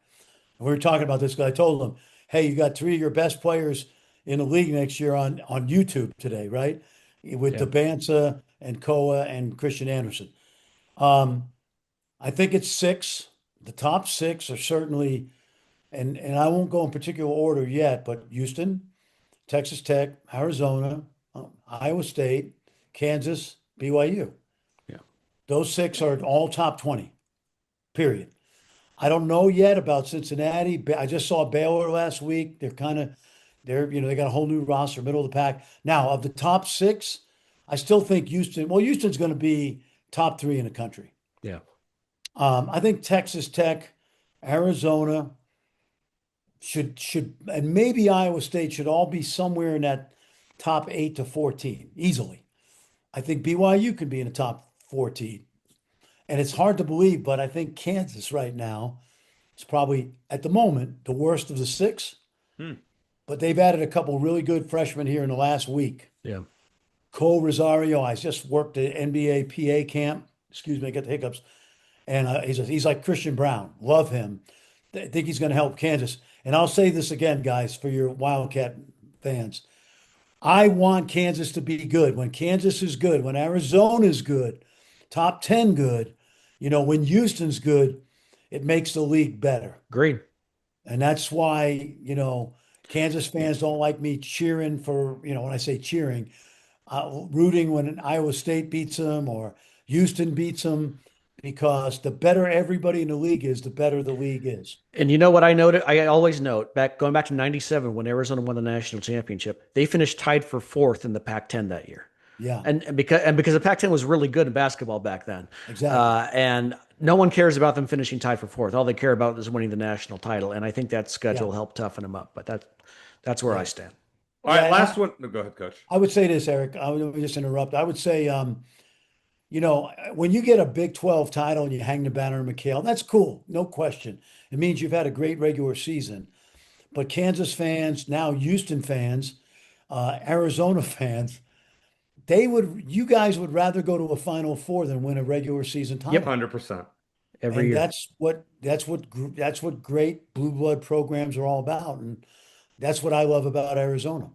And we were talking about this because I told him, hey, you got 3 of your best players in the league next year on YouTube today, right? With Debanza and Koa and Christian Anderson. I think it's 6. The top 6 are certainly, and I won't go in particular order yet, but Houston, Texas Tech, Arizona, Iowa State, Kansas, BYU. Yeah. Those 6 are all top 20, period. I don't know yet about Cincinnati. I just saw Baylor last week. They got a whole new roster, middle of the pack. Now, of the top 6, I still think Houston's going to be top 3 in the country. Yeah. I think Texas Tech, Arizona should, and maybe Iowa State should all be somewhere in that top 8 to 14 easily. I think BYU could be in the top 14. And it's hard to believe, but I think Kansas right now is probably, at the moment, the worst of the 6. But they've added a couple really good freshmen here in the last week. Yeah. Cole Rosario, I just worked at NBA PA camp. Excuse me, I get the hiccups. And he's like Christian Brown. Love him. I think he's going to help Kansas. And I'll say this again, guys, for your Wildcat fans. I want Kansas to be good. When Kansas is good, when Arizona is good, top 10 good, when Houston's good, it makes the league better. Agreed. And that's why, Kansas fans don't like me cheering for, when I say cheering, rooting when Iowa State beats them or Houston beats them, because the better everybody in the league is, the better the league is. And you know what I noted? I always note going back to '97 when Arizona won the national championship, they finished tied for 4th in the Pac-10 that year. Yeah. And because the Pac-10 was really good in basketball back then. Exactly. And no one cares about them finishing tied for 4th. All they care about is winning the national title. And I think that schedule will help toughen them up. But that's where I stand. All right, last one. No, go ahead, Coach. I would say this, Eric. I would just interrupt. I would say, when you get a Big 12 title and you hang the banner in McHale, that's cool. No question. It means you've had a great regular season. But Kansas fans, now Houston fans, Arizona fans, you guys would rather go to a Final Four than win a regular season title. Yep, 100%. Every year. That's what great blue blood programs are all about, and that's what I love about Arizona.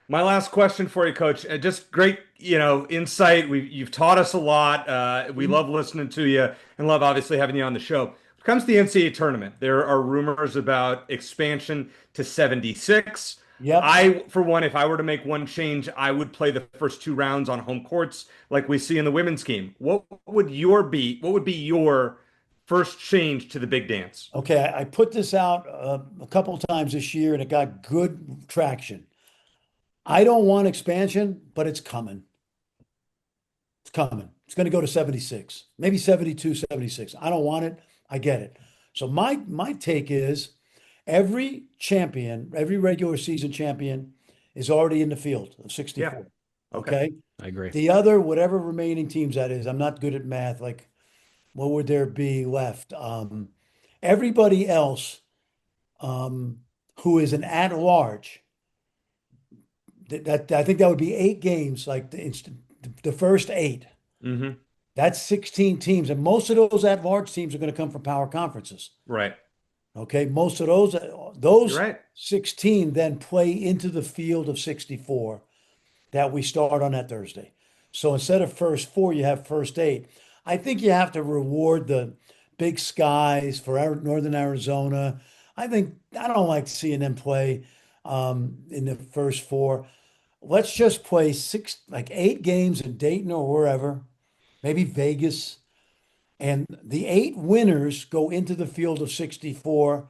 My last question for you, Coach. Just great, insight. You've taught us a lot. We love listening to you and love obviously having you on the show. When it comes to the NCAA tournament, there are rumors about expansion to 76. Yep. For one, if I were to make one change, I would play the first 2 rounds on home courts like we see in the women's game. What would be your first change to the big dance? Okay, I put this out a couple times this year, and it got good traction. I don't want expansion, but it's coming. It's coming. It's going to go to 76, maybe 72, 76. I don't want it. I get it. So my take is every champion, every regular season champion is already in the field of 64. Yeah. Okay. I agree. The other, whatever remaining teams that is, I'm not good at math. Like, what would there be left? Everybody else who is an at-large, that I think that would be 8 games, like the first 8. Mm-hmm. That's 16 teams, and most of those at-large teams are going to come from power conferences. Right. Okay, most of those You're right. 16 then play into the field of 64 that we start on that Thursday. So instead of first 4, you have first 8. I think you have to reward the Big Skies for Northern Arizona. I don't like seeing them play in the first 4. Let's just play 8 games in Dayton or wherever, maybe Vegas. And the 8 winners go into the field of 64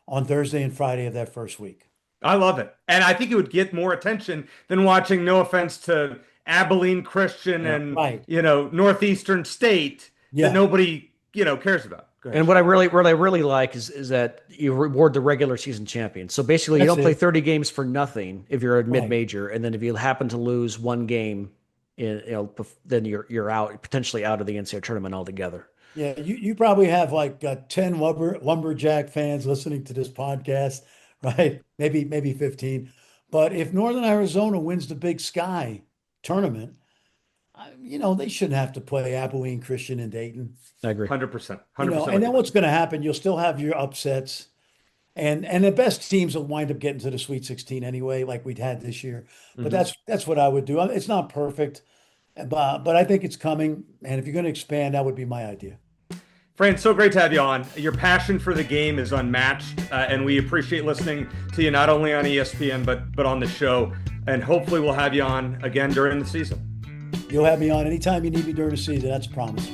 on Thursday and Friday of that first week. I love it. And I think it would get more attention than watching, no offense to Abilene Christian and, right. Northeastern State that nobody, cares about. And what I really like is that you reward the regular season champion. So basically, you don't play 30 games for nothing if you're a mid-major, and then if you happen to lose one game, then you're out, potentially out of the NCAA tournament altogether. Yeah, you probably have like 10 lumberjack fans listening to this podcast, right? Maybe 15. But if Northern Arizona wins the Big Sky tournament, they shouldn't have to play Abilene Christian and Dayton. I agree. 100%. And then what's going to happen? You'll still have your upsets, and the best teams will wind up getting to the Sweet 16 anyway, like we'd had this year. But that's what I would do. It's not perfect, but I think it's coming. And if you're going to expand, that would be my idea. Fran, so great to have you on. Your passion for the game is unmatched, and we appreciate listening to you not only on ESPN but on the show. And hopefully we'll have you on again during the season. You'll have me on anytime you need me during the season. That's a promise.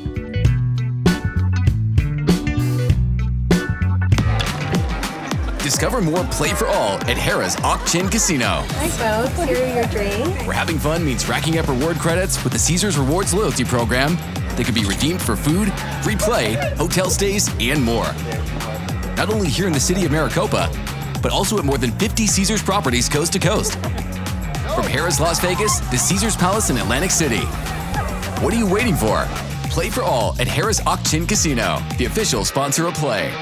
Discover more Play for All at Harrah's Auction Casino. Hi, folks. Here are your drinks. Where having fun means racking up reward credits with the Caesars Rewards loyalty program that can be redeemed for food, free play, hotel stays, and more. Not only here in the city of Maricopa, but also at more than 50 Caesars properties coast to coast. From Harrah's Las Vegas to Caesars Palace in Atlantic City. What are you waiting for? Play for All at Harrah's Auction Casino, the official sponsor of Play.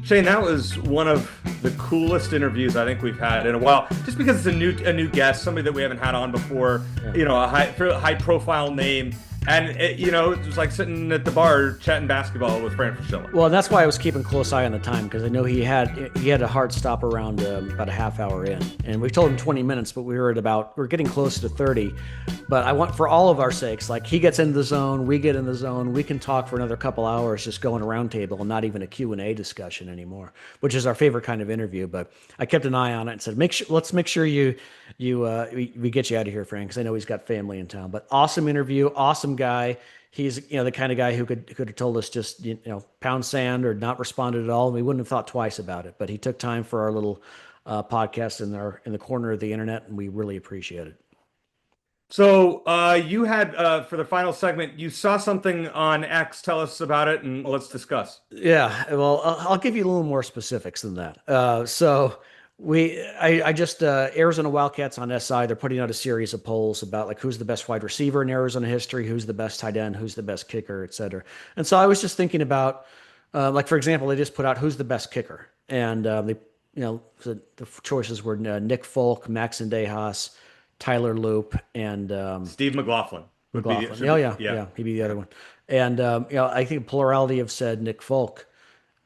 Shane, that was one of the coolest interviews I think we've had in a while, just because it's a new guest, somebody that we haven't had on before, a high profile name. And, it was like sitting at the bar chatting basketball with Fran Fraschilla. Well, that's why I was keeping a close eye on the time, because I know he had a hard stop around about a half hour in. And we told him 20 minutes, but we're getting close to 30. But I want, for all of our sakes, like he gets into the zone, we get in the zone, we can talk for another couple hours just going a round table and not even a Q&A discussion anymore, which is our favorite kind of interview. But I kept an eye on it and said, let's make sure we get you out of here, Frank, because I know he's got family in town. But awesome interview, awesome guy. He's the kind of guy who could have told us just pound sand or not responded at all, and we wouldn't have thought twice about it. But he took time for our little podcast in the corner of the internet, and we really appreciate it. So you had for the final segment, you saw something on X. Tell us about it, and let's discuss. Yeah, well, I'll give you a little more specifics than that. So I just Arizona Wildcats on SI, they're putting out a series of polls about like who's the best wide receiver in Arizona history, who's the best tight end, who's the best kicker, et cetera. And so I was just thinking about like, for example, they just put out who's the best kicker, and the choices were Nick Folk, Max Dejas, Tyler Loop, and Steve McLaughlin. Yeah, he'd be the other one. And I think a plurality have said Nick Folk,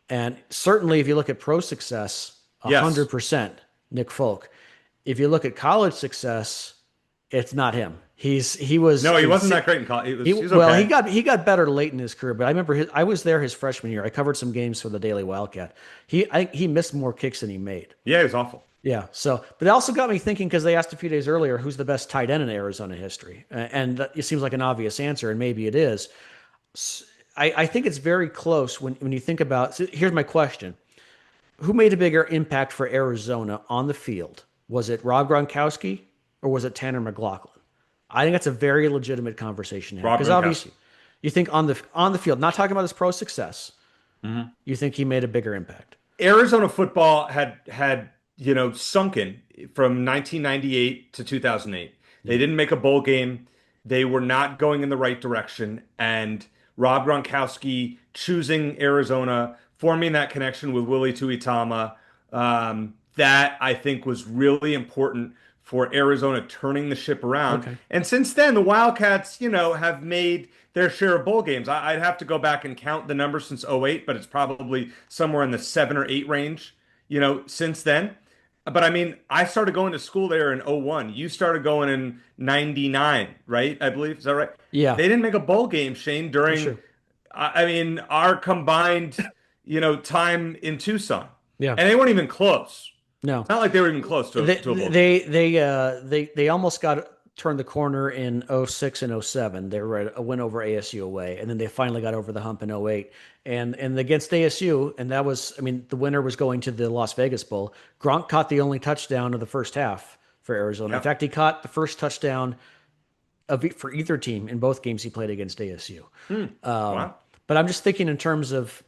and certainly if you look at pro success, 100% Nick Folk. If you look at college success, it's not him. He wasn't that great in college. He was okay. Well, he got better late in his career, but I remember I was there his freshman year. I covered some games for the Daily Wildcat. He missed more kicks than he made. Yeah, he was awful. Yeah. So, but it also got me thinking, because they asked a few days earlier, who's the best tight end in Arizona history? And it seems like an obvious answer, and maybe it is. I think it's very close when you think about, so here's my question. Who made a bigger impact for Arizona on the field? Was it Rob Gronkowski or was it Tanner McLaughlin? I think that's a very legitimate conversation here. Because obviously, you think on the field, not talking about his pro success, you think he made a bigger impact. Arizona football had sunken from 1998 to 2008. They didn't make a bowl game. They were not going in the right direction. And Rob Gronkowski choosing Arizona, forming that connection with Willie Tuitama, that I think was really important for Arizona turning the ship around. Okay. And since then, the Wildcats, have made their share of bowl games. I'd have to go back and count the numbers since 2008, but it's probably somewhere in the 7 or 8 range, since then. But I mean, I started going to school there in 2001. You started going in 99, right? I believe. Is that right? Yeah. They didn't make a bowl game, Shane, during, our combined, time in Tucson. Yeah. And they weren't even close. No. It's not like they were even close to a bowl game. They almost turned the corner in 06 and 07. They were at a win over ASU away, and then they finally got over the hump in 08. And against ASU, and that was, the winner was going to the Las Vegas Bowl. Gronk caught the only touchdown of the first half for Arizona. Yep. In fact, he caught the first touchdown for either team in both games he played against ASU. Wow. But I'm just thinking in terms of,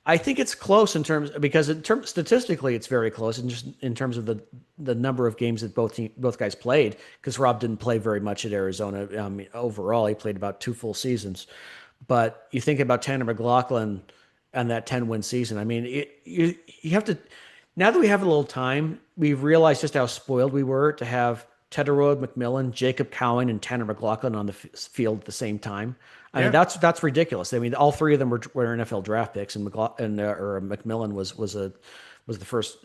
I think it's close because statistically it's very close, and just in terms of the number of games that both guys played, because Rob didn't play very much at Arizona. Overall, he played about 2 full seasons. But you think about Tanner McLaughlin and that 10-win season. You have to, now that we have a little time, we've realized just how spoiled we were to have Teteroyd McMillan, Jacob Cowan, and Tanner McLaughlin on the field at the same time. I mean, that's ridiculous. All 3 of them were NFL draft picks, and McMillan was the first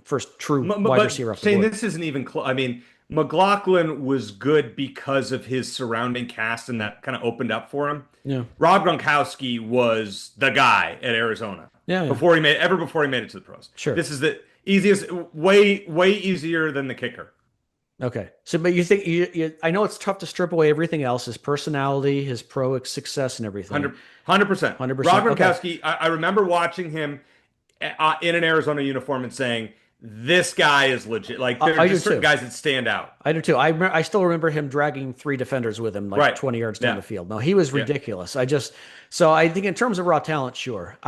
first true wide receiver off the Shane, board. this isn't even close. I mean, McLaughlin was good because of his surrounding cast, and that kind of opened up for him. Yeah. Rob Gronkowski was the guy at Arizona. Yeah. Before he made it to the pros. Sure. This is the easiest, way easier than the kicker. Okay. So, but you think I know it's tough to strip away everything else, his personality, his pro success and everything. 100%. 100%. Rob Gronkowski, okay. I remember watching him in an Arizona uniform and saying, this guy is legit. Like, there are just certain guys that stand out. I do too. I still remember him dragging 3 defenders with him, like 20 yards down the field. No, he was ridiculous. So I think in terms of raw talent, sure.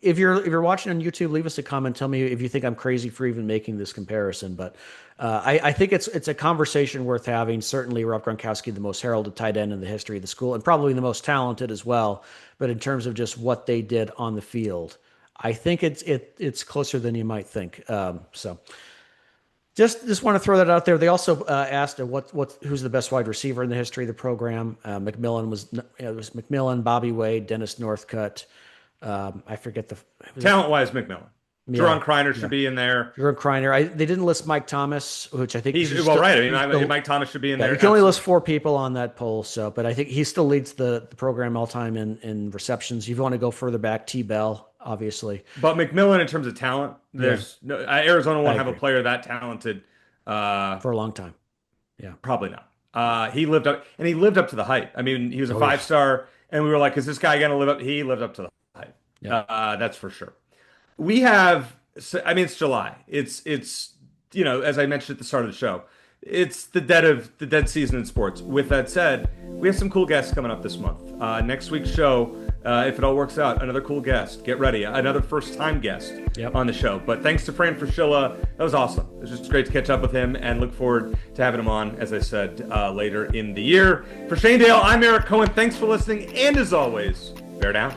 If you're watching on YouTube, leave us a comment. Tell me if you think I'm crazy for even making this comparison. But I think it's a conversation worth having. Certainly, Rob Gronkowski, the most heralded tight end in the history of the school, and probably the most talented as well. But in terms of just what they did on the field, I think it's closer than you might think. So just want to throw that out there. They also asked who's the best wide receiver in the history of the program. McMillan was McMillan, Bobby Wade, Dennis Northcutt. I forget talent-wise, McMillan. Jerron Kreiner should be in there. Jerron Kreiner. They didn't list Mike Thomas, which I think Mike Thomas should be in there. You can only list 4 people on that poll, but I think he still leads the program all time in receptions. You want to go further back, T. Bell, obviously. But McMillan, in terms of talent, Arizona won't have a player that talented for a long time. Yeah, probably not. He lived up to the hype. I mean, he was a 5-star, and we were like, "Is this guy going to live up?" He lived up to the hype. Yeah. That's for sure. We have, I mean, it's July. It's as I mentioned at the start of the show, it's the dead season in sports. With that said, we have some cool guests coming up this month. Next week's show, if it all works out, another cool guest. Get ready, another first-time guest on the show. But thanks to Fran Fraschilla. That was awesome. It was just great to catch up with him, and look forward to having him on, as I said, later in the year. For Shane Dale, I'm Eric Cohen. Thanks for listening, and as always, bear down.